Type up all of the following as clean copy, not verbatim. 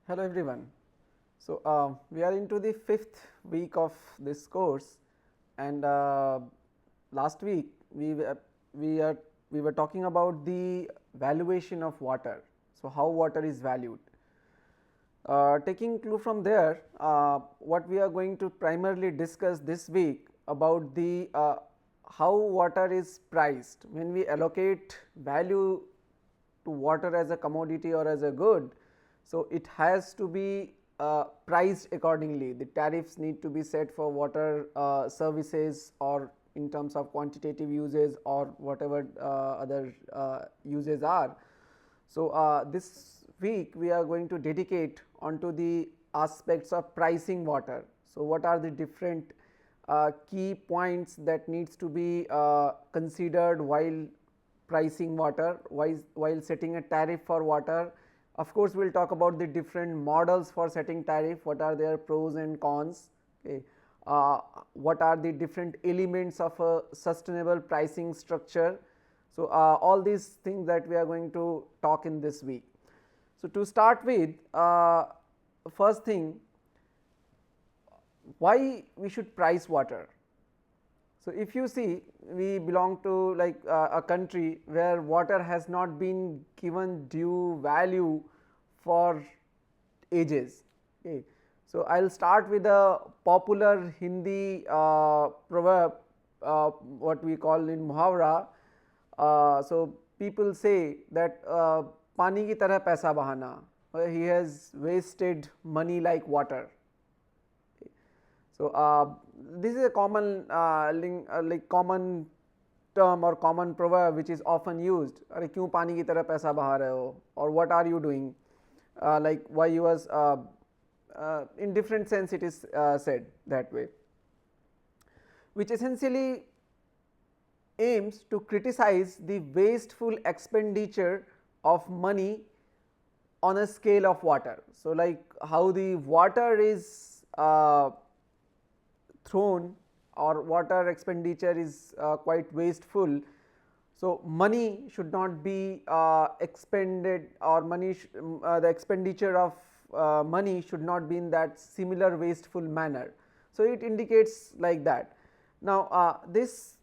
Hello everyone. So, we are into the fifth week of this course, and last week we are we were talking about the valuation of water. So, how water is valued. Taking clue from there, what we are going to primarily discuss this week about the how water is priced when we allocate value to water as a commodity or as a good. So, it has to be priced accordingly. The tariffs need to be set for water services or in terms of quantitative uses or whatever other uses are. So, this week we are going to dedicate onto the aspects of pricing water. So, what are the different key points that needs to be considered while pricing water, while setting a tariff for water. Of course, we will talk about the different models for setting tariff, what are their pros and cons, okay. What are the different elements of a sustainable pricing structure. So, all these things that we are going to talk in this week. So, to start with, first thing, why we should price water. So, if you see, we belong to like a country where water has not been given due value for ages. Okay. So, I will start with a popular Hindi proverb, what we call in muhavra. So, people say that pani ki tarah paisa bahana, he has wasted money like water. So, this is a common like common term or common proverb which is often used. अरे क्यों पानी की तरह पैसा बहा रहे हो, or what are you doing, like why you was in different sense it is said that way, which essentially aims to criticize the wasteful expenditure of money on a scale of water. So, like how the water is thrown or water expenditure is quite wasteful. So, money should not be expended, or the expenditure of money should not be in that similar wasteful manner. So, it indicates like that. Now, this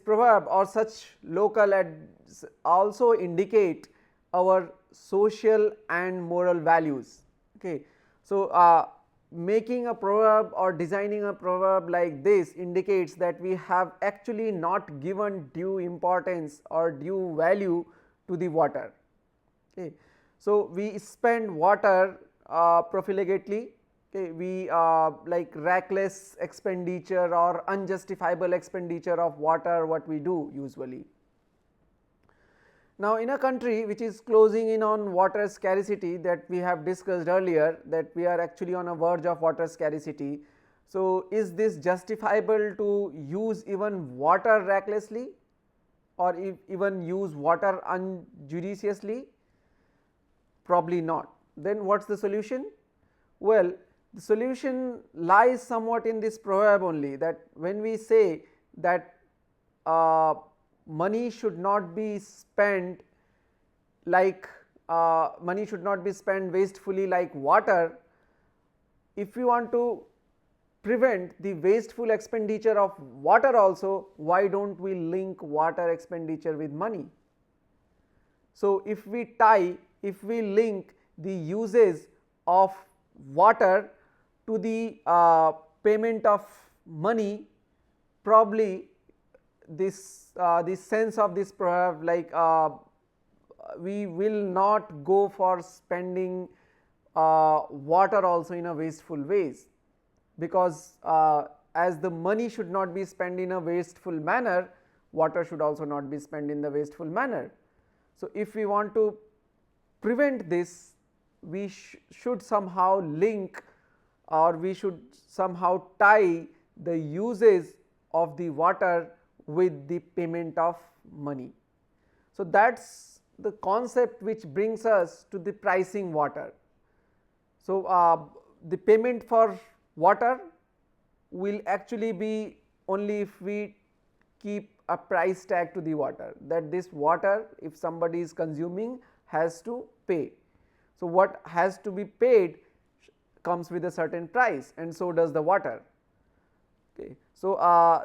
proverb or such local ads also indicate our social and moral values. Okay. So, making a proverb or designing a proverb like this indicates that we have actually not given due importance or due value to the water. Okay. So, we spend water profligately, okay. We like reckless expenditure or unjustifiable expenditure of water, what we do usually. Now, in a country which is closing in on water scarcity, that we have discussed earlier, that we are actually on a verge of water scarcity. So, is this justifiable to use even water recklessly, or even use water unjudiciously? Probably not. Then what is the solution? Well, the solution lies somewhat in this proverb only, that when we say that money should not be spent like money should not be spent wastefully like water. If you want to prevent the wasteful expenditure of water also, why don't we link water expenditure with money? So, if we link the uses of water to the payment of money, probably this sense of this proverb, like we will not go for spending water also in a wasteful ways, because as the money should not be spent in a wasteful manner, water should also not be spent in the wasteful manner. So, if we want to prevent this, we should somehow link, or we should somehow tie the uses of the water with the payment of money. So, that is the concept which brings us to the pricing water. So, the payment for water will actually be only if we keep a price tag to the water, that this water, if somebody is consuming, has to pay. So, what has to be paid comes with a certain price, and so does the water. Okay. So,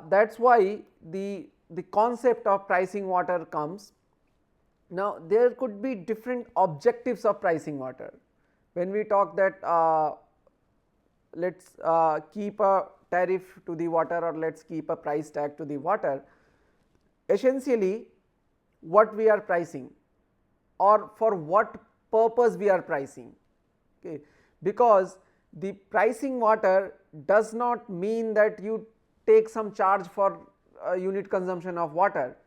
that is why the concept of pricing water comes. Now, there could be different objectives of pricing water. When we talk that let us keep a tariff to the water, or let us keep a price tag to the water, essentially what we are pricing or for what purpose we are pricing. Okay. Because the pricing water does not mean that you take some charge for unit consumption of water.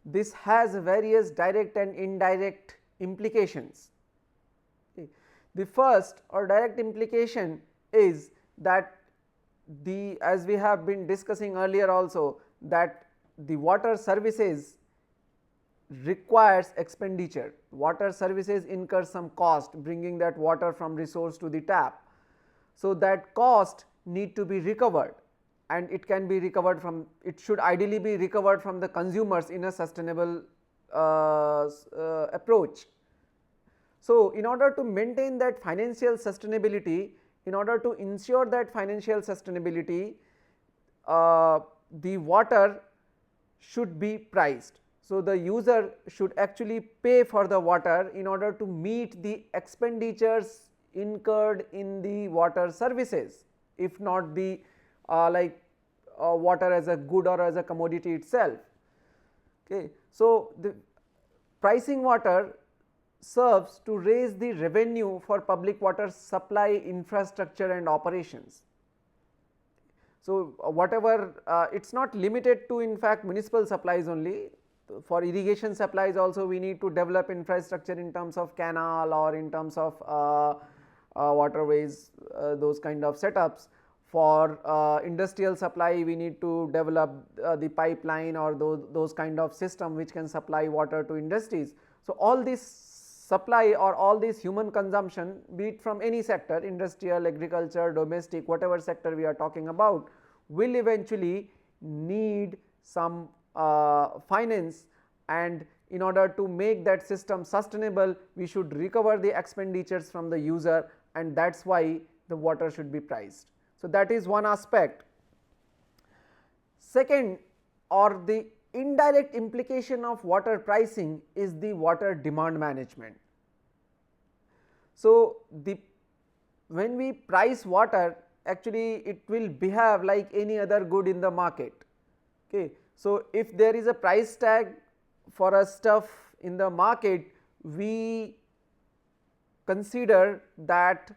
This has various direct and indirect implications. Okay. The first or direct implication is that as we have been discussing earlier also, that the water services requires expenditure. Water services incur some cost bringing that water from resource to the tap. So, that cost need to be recovered, and it can be recovered from, it should ideally be recovered from the consumers in a sustainable approach. So, in order to maintain that financial sustainability, in order to ensure that financial sustainability, the water should be priced. So, the user should actually pay for the water in order to meet the expenditures incurred in the water services, if not the water as a good or as a commodity itself. Okay. So, the pricing water serves to raise the revenue for public water supply infrastructure and operations. So, whatever it is not limited to in fact municipal supplies only. For irrigation supplies also we need to develop infrastructure in terms of canal or in terms of waterways, those kind of setups. For industrial supply we need to develop the pipeline or those kind of system which can supply water to industries. So, all this supply or all this human consumption, be it from any sector, industrial, agriculture, domestic, whatever sector we are talking about, will eventually need some finance, and in order to make that system sustainable we should recover the expenditures from the user, and that is why the water should be priced. So, that is one aspect. Second, or the indirect implication of water pricing is the water demand management. So, when we price water, actually it will behave like any other good in the market. Okay. So, if there is a price tag for a stuff in the market, we consider that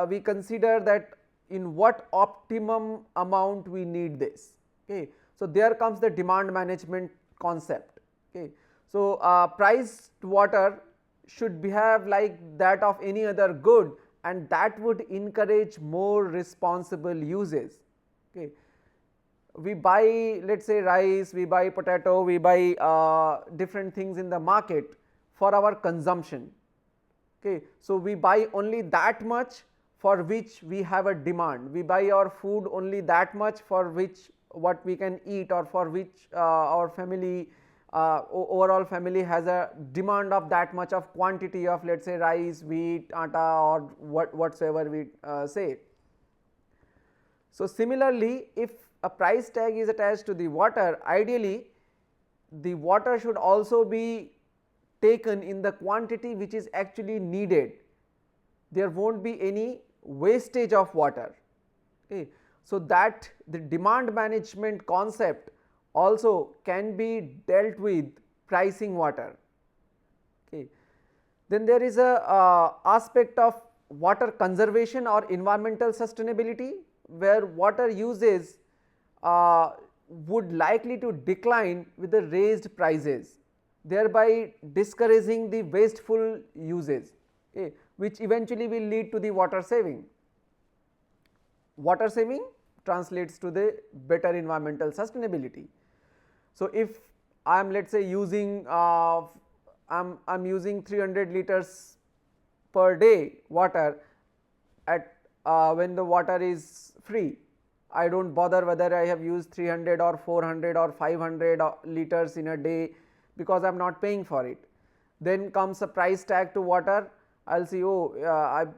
we consider that in what optimum amount we need this. Okay. So, there comes the demand management concept. Okay. So, priced water should behave like that of any other good, and that would encourage more responsible uses. Okay. We buy, let us say, rice, we buy potato, we buy different things in the market for our consumption. Okay. So, we buy only that much for which we have a demand. We buy our food only that much for which what we can eat, or for which our family overall family has a demand of that much of quantity of, let us say, rice, wheat, atta, or whatsoever we say. So, similarly, if a price tag is attached to the water, ideally the water should also be taken in the quantity which is actually needed. There will not be any wastage of water. Okay. So, that the demand management concept also can be dealt with pricing water. Okay. Then there is a aspect of water conservation or environmental sustainability, where water uses would likely to decline with the raised prices, thereby discouraging the wasteful uses, okay, which eventually will lead to the water saving. Water saving translates to the better environmental sustainability. So, if I am, let us say, using I am using 300 liters per day water at when the water is free, I do not bother whether I have used 300 or 400 or 500 liters in a day, because I am not paying for it. Then comes a price tag to water. I will see, oh,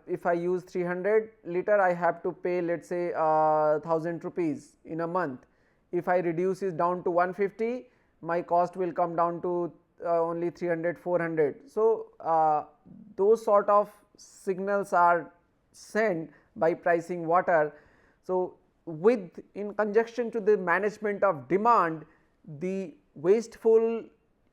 if I use 300 liter, I have to pay, let us say 1000 rupees in a month. If I reduce it down to 150, my cost will come down to only 300, 400. So, those sort of signals are sent by pricing water. So, with in conjunction to the management of demand, the wasteful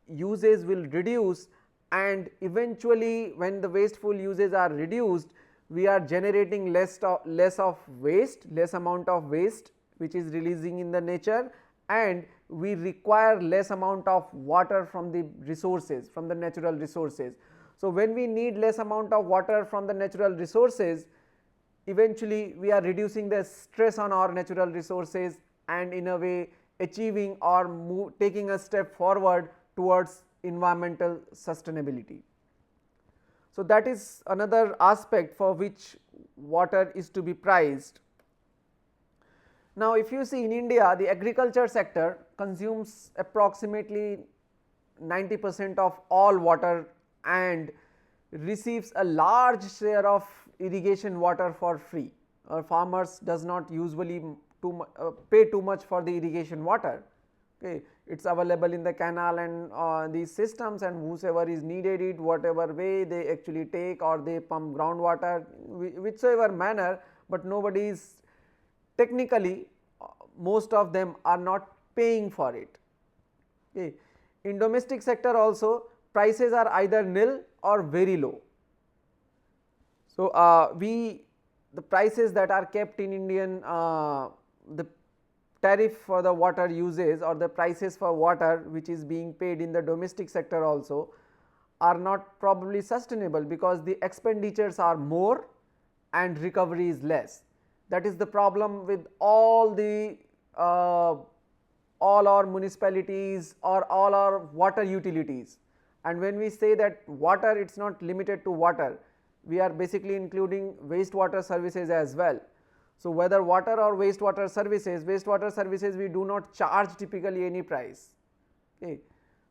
usage will reduce, and eventually when the wasteful uses are reduced, we are generating less of waste, less amount of waste which is releasing in the nature, and we require less amount of water from the resources, from the natural resources. So, when we need less amount of water from the natural resources, eventually we are reducing the stress on our natural resources, and in a way achieving or taking a step forward towards environmental sustainability. So, that is another aspect for which water is to be priced. Now, if you see in India, the agriculture sector consumes approximately 90% of all water and receives a large share of irrigation water for free. Farmers does not usually pay too much for the irrigation water. Okay. It is available in the canal and these systems, and whosoever is needed it, whatever way they actually take, or they pump groundwater, whichever manner, but nobody is technically, most of them are not paying for it. Okay. In domestic sector also, prices are either nil or very low. So, the prices that are kept in Indian, the tariff for the water uses, or the prices for water which is being paid in the domestic sector also, are not probably sustainable, because the expenditures are more and recovery is less. That is the problem with all our municipalities or all our water utilities. And when we say that water, it is not limited to water, we are basically including wastewater services as well. So, whether water or wastewater services we do not charge typically any price. Okay.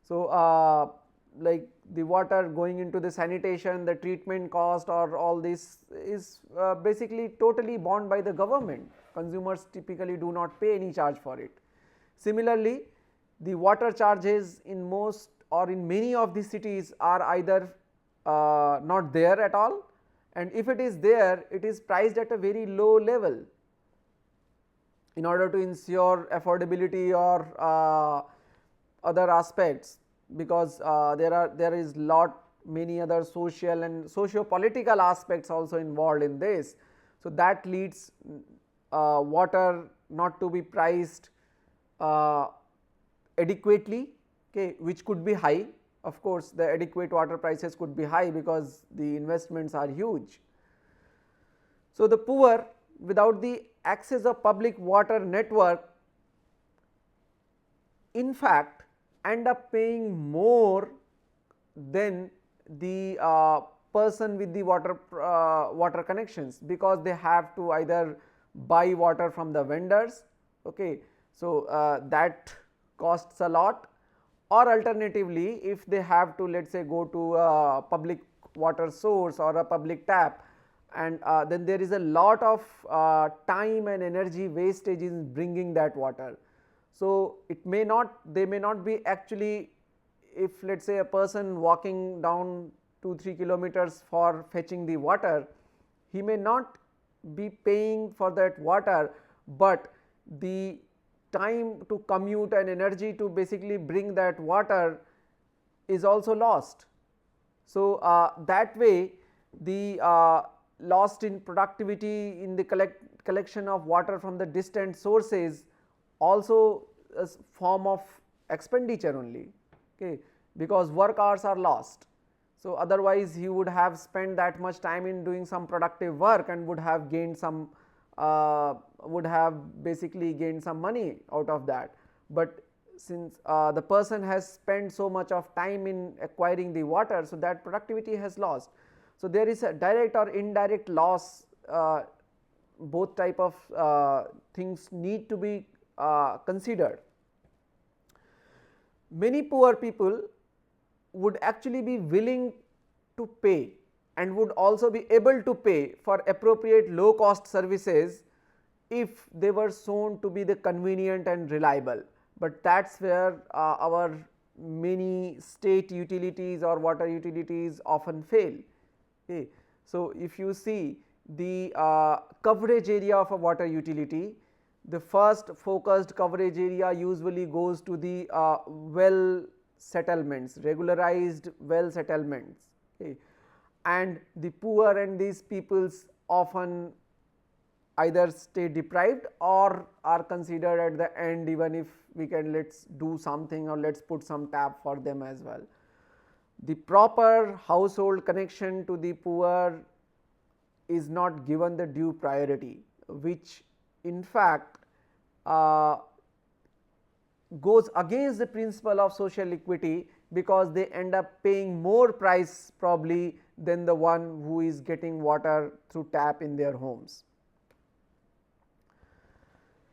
So, like the water going into the sanitation, the treatment cost, or all this is basically totally borne by the government. Consumers typically do not pay any charge for it. Similarly, the water charges in most or in many of the cities are either not there at all, and if it is there, it is priced at a very low level in order to ensure affordability or other aspects, because there is many other social and socio-political aspects also involved in this. So, that leads water not to be priced adequately, okay, which could be high. Of course, the adequate water prices could be high because the investments are huge. So, the poor, without the access of public water network, in fact end up paying more than the person with the water connections, because they have to either buy water from the vendors. Okay. So, that costs a lot, or alternatively, if they have to, let us say, go to a public water source or a public tap, and then there is a lot of time and energy wastage in bringing that water. So, they may not be actually, if let us say a person walking down 2-3 kilometers for fetching the water, he may not be paying for that water, but the time to commute and energy to basically bring that water is also lost. So, that way the lost in productivity in the collection of water from the distant sources also a form of expenditure only, okay, because work hours are lost. So, otherwise he would have spent that much time in doing some productive work and would have gained some basically gained some money out of that. But since the person has spent so much of time in acquiring the water, so that productivity has lost. So, there is a direct or indirect loss, both type of things need to be considered. Many poor people would actually be willing to pay and would also be able to pay for appropriate low cost services if they were shown to be the convenient and reliable. But that is where our many state utilities or water utilities often fail. Okay. So, if you see the coverage area of a water utility, the first focused coverage area usually goes to the well settlements, regularized well settlements, okay. And the poor and these peoples often either stay deprived or are considered at the end, even if we can let us do something or let us put some tap for them as well. The proper household connection to the poor is not given the due priority, which in fact goes against the principle of social equity, because they end up paying more price probably than the one who is getting water through tap in their homes.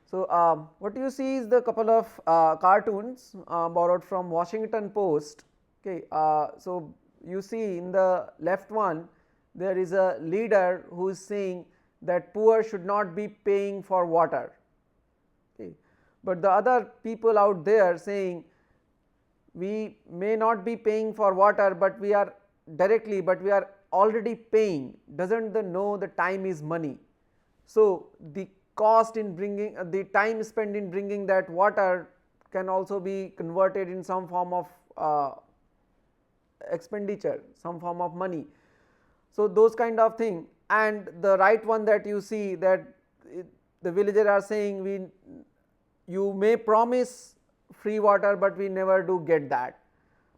So, what you see is the couple of cartoons borrowed from Washington Post. Okay. So, you see in the left one there is a leader who is saying that poor should not be paying for water, okay. But the other people out there saying we may not be paying for water, but we are directly, but we are already paying. Doesn't the know the time is money? So, the cost in bringing the time spent in bringing that water can also be converted in some form of expenditure, some form of money. So, those kind of thing. And the right one that you see, that the villagers are saying you may promise free water, but we never do get that.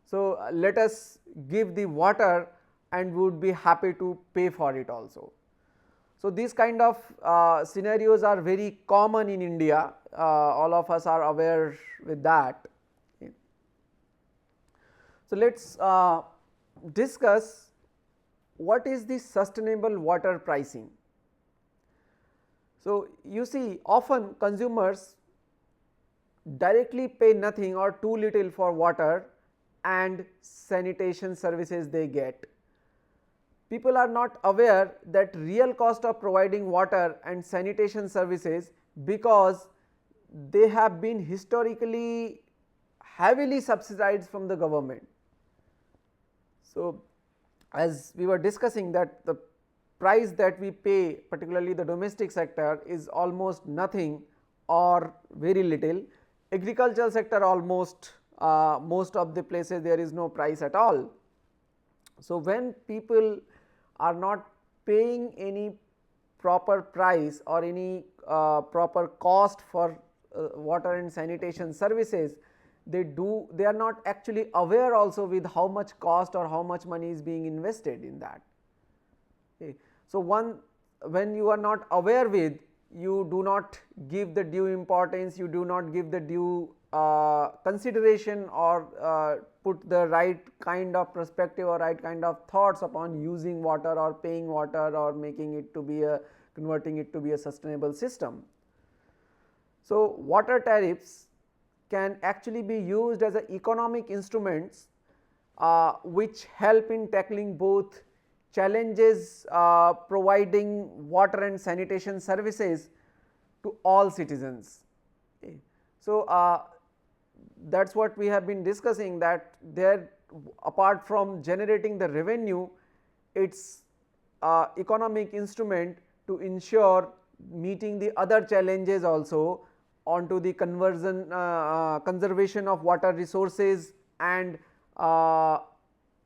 So, let us give the water and we would be happy to pay for it also. So, these kind of scenarios are very common in India, all of us are aware with that. Okay. So, let us discuss what is the sustainable water pricing. So, you see often consumers directly pay nothing or too little for water and sanitation services they get. People are not aware that real cost of providing water and sanitation services, because they have been historically heavily subsidized from the government. So, as we were discussing that the price that we pay, particularly the domestic sector, is almost nothing or very little. Agricultural sector almost most of the places there is no price at all. So, when people are not paying any proper price or any proper cost for water and sanitation services, they are not actually aware also with how much cost or how much money is being invested in that. Okay. So, when you are not aware with, you do not give the due importance, you do not give the due consideration or put the right kind of perspective or right kind of thoughts upon using water or paying water or making it to be converting it to be a sustainable system. So, water tariffs can actually be used as a economic instruments which help in tackling both challenges providing water and sanitation services to all citizens. Okay. So, that is what we have been discussing, that there apart from generating the revenue, it is economic instrument to ensure meeting the other challenges also onto the conservation of water resources and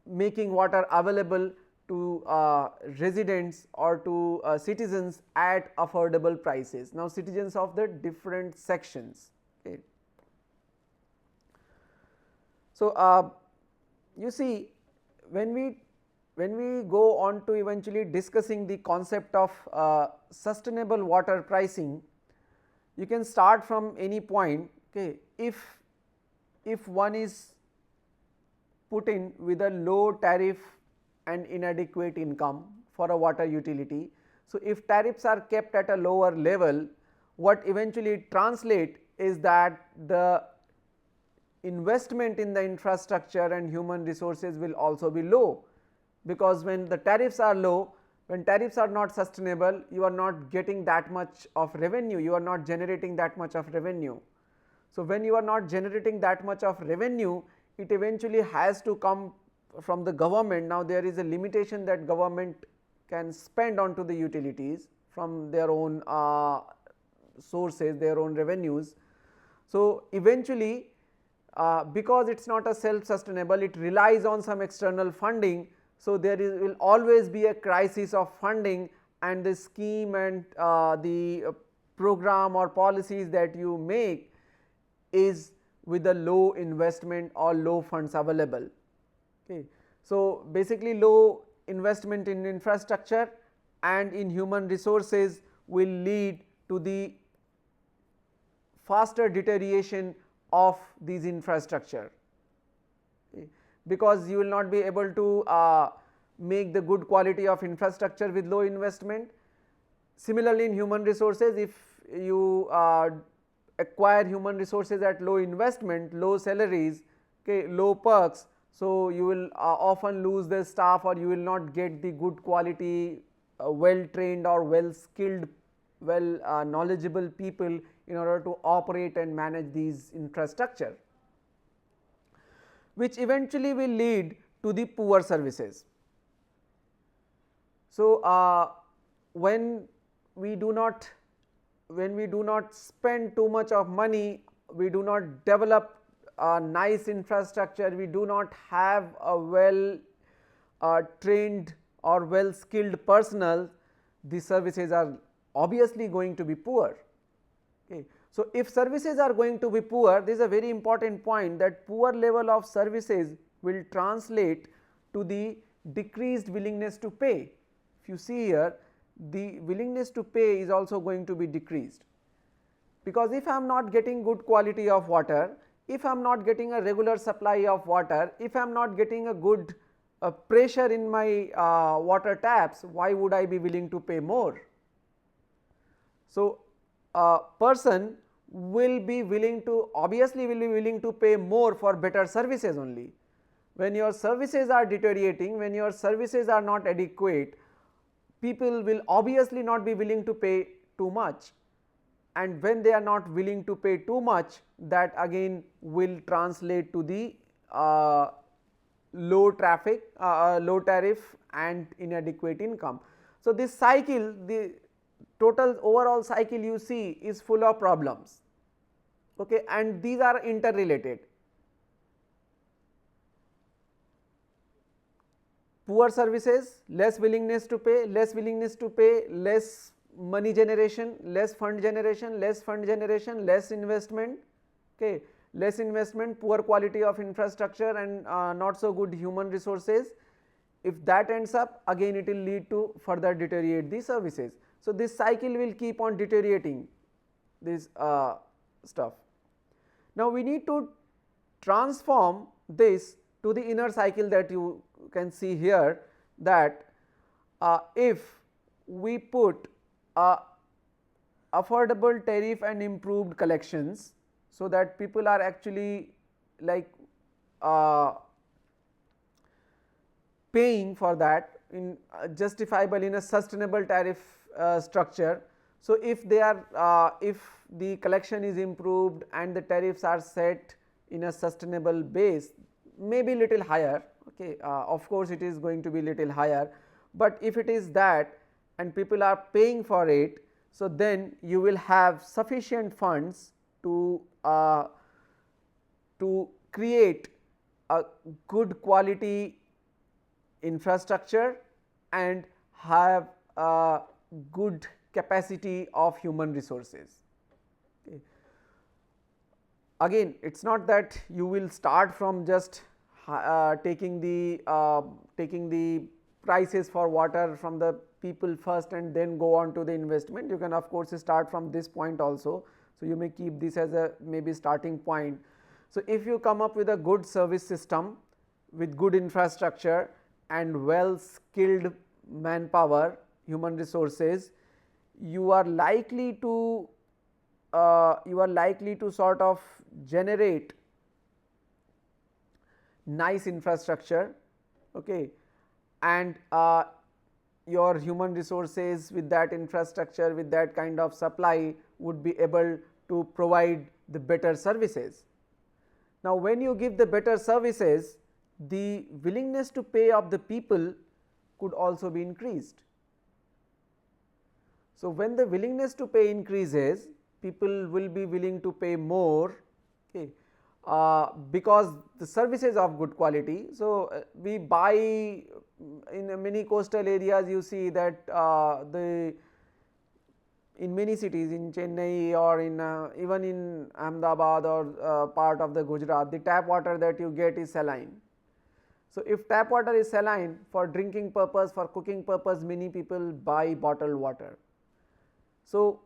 making water available to residents or to citizens at affordable prices. Now, citizens of the different sections. Okay. So, you see when we go on to eventually discussing the concept of sustainable water pricing, you can start from any point. Okay. If one is put in with a low tariff and inadequate income for a water utility. So, if tariffs are kept at a lower level, what eventually translate is that the investment in the infrastructure and human resources will also be low, because when the tariffs are low, when tariffs are not sustainable, you are not getting that much of revenue, you are not generating that much of revenue. So, when you are not generating that much of revenue, it eventually has to come from the government. Now, there is a limitation that government can spend onto the utilities from their own sources, their own revenues. So, eventually because it is not a self sustainable, it relies on some external funding. So, there will always be a crisis of funding, and the scheme and the program or policies that you make is with a low investment or low funds available. Okay. So, basically low investment in infrastructure and in human resources will lead to the faster deterioration of these infrastructure, okay, because you will not be able to make the good quality of infrastructure with low investment. Similarly, in human resources, if you acquire human resources at low investment, low salaries, okay, low perks, so you will often lose the staff, or you will not get the good quality well trained or well skilled, well knowledgeable people in order to operate and manage these infrastructure, which eventually will lead to the poor services. So, when we do not spend too much of money, we do not develop a nice infrastructure, we do not have a well trained or well skilled personnel, the services are obviously going to be poor. Okay. So, if services are going to be poor, this is a very important point, that poor level of services will translate to the decreased willingness to pay. If you see here, the willingness to pay is also going to be decreased, because if I am not getting good quality of water, if I am not getting a regular supply of water, if I am not getting a good pressure in my water taps, why would I be willing to pay more? So, a person will be willing to, obviously will be willing to pay more for better services only. When your services are deteriorating, when your services are not adequate, people will obviously not be willing to pay too much, and when they are not willing to pay too much, that again will translate to the low traffic, low tariff and inadequate income. So, this cycle, the total overall cycle you see is full of problems, okay, and these are interrelated. Poor services, less willingness to pay, less money generation, less fund generation, less investment, okay, less investment, poor quality of infrastructure and not so good human resources. If that ends up, again it will lead to further deteriorate the services. So, this cycle will keep on deteriorating this stuff. Now, we need to transform this to the inner cycle that you can see here, that if we put affordable tariff and improved collections, so that people are actually like paying for that in justifiable in a sustainable tariff structure. So, if they are if the collection is improved and the tariffs are set in a sustainable base, maybe little higher, okay, of course it is going to be little higher, but if it is that and people are paying for it, so then you will have sufficient funds to create a good quality infrastructure and have a good capacity of human resources. Okay. Again, it is not that you will start from just taking the prices for water from the people first and then go on to the investment. You can of course start from this point also. So, you may keep this as a maybe starting point. So, if you come up with a good service system with good infrastructure and well skilled manpower, human resources, you are likely to sort of generate nice infrastructure, okay, and your human resources with that infrastructure, with that kind of supply, would be able to provide the better services. Now, when you give the better services, the willingness to pay of the people could also be increased. So, when the willingness to pay increases, people will be willing to pay more, okay, because the services of good quality. So, we buy in many coastal areas, you see that in many cities, in Chennai or in even in Ahmedabad or part of the Gujarat, the tap water that you get is saline. So, if tap water is saline, for drinking purpose, for cooking purpose, many people buy bottled water. So,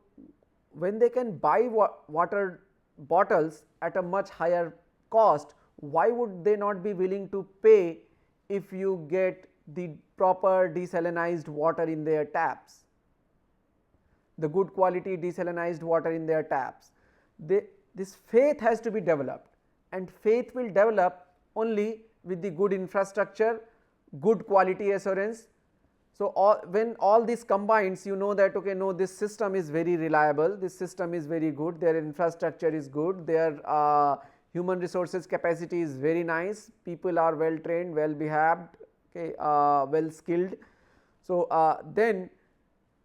when they can buy water bottles at a much higher cost, why would they not be willing to pay if you get the proper desalinized water in their taps, the good quality desalinized water in their taps? This faith has to be developed, and faith will develop only with the good infrastructure, good quality assurance. So, when all this combines, you know that, okay, no, this system is very reliable, this system is very good, their infrastructure is good, their human resources capacity is very nice, people are well trained, well behaved, okay, well skilled. So, then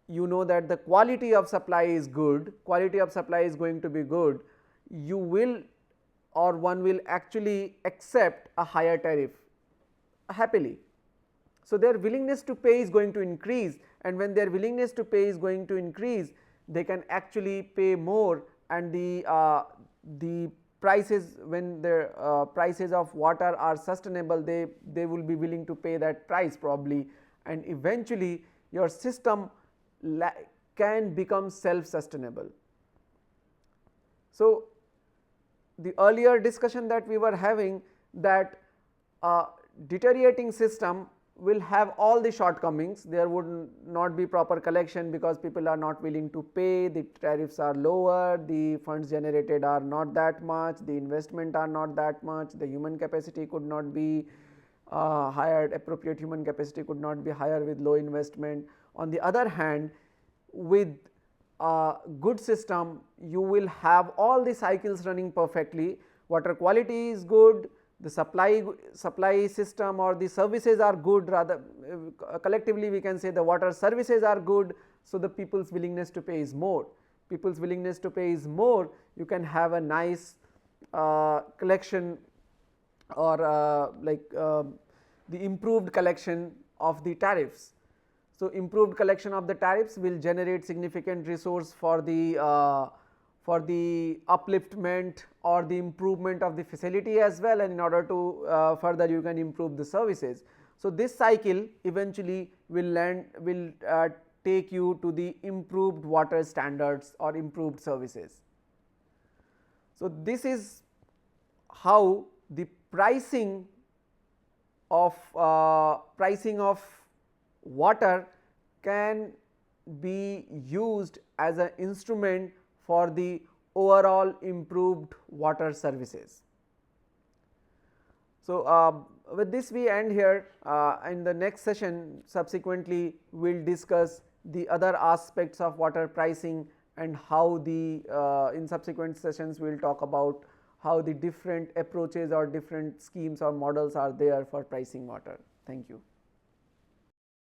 you know that the quality of supply is good, quality of supply is going to be good, you will, or one will actually accept a higher tariff happily. So, their willingness to pay is going to increase, and when their willingness to pay is going to increase, they can actually pay more, and the prices, when the prices of water are sustainable, they will be willing to pay that price probably, and eventually your system can become self sustainable. So, the earlier discussion that we were having, that deteriorating system will have all the shortcomings. There would not be proper collection because people are not willing to pay, the tariffs are lower, the funds generated are not that much, the investment are not that much, the human capacity could not be hired, appropriate human capacity could not be higher with low investment. On the other hand, with a good system, you will have all the cycles running perfectly, water quality is good, the supply system or the services are good, rather collectively we can say the water services are good. So, the people's willingness to pay is more, people's willingness to pay is more, you can have a nice collection, or the improved collection of the tariffs. So, improved collection of the tariffs will generate significant resource for the upliftment or the improvement of the facility as well, and in order to further you can improve the services. So, this cycle eventually will take you to the improved water standards or improved services. So, this is how the pricing of water can be used as an instrument for the overall improved water services. So, with this we end here. In the next session subsequently we will discuss the other aspects of water pricing, and how the in subsequent sessions we will talk about how the different approaches or different schemes or models are there for pricing water. Thank you.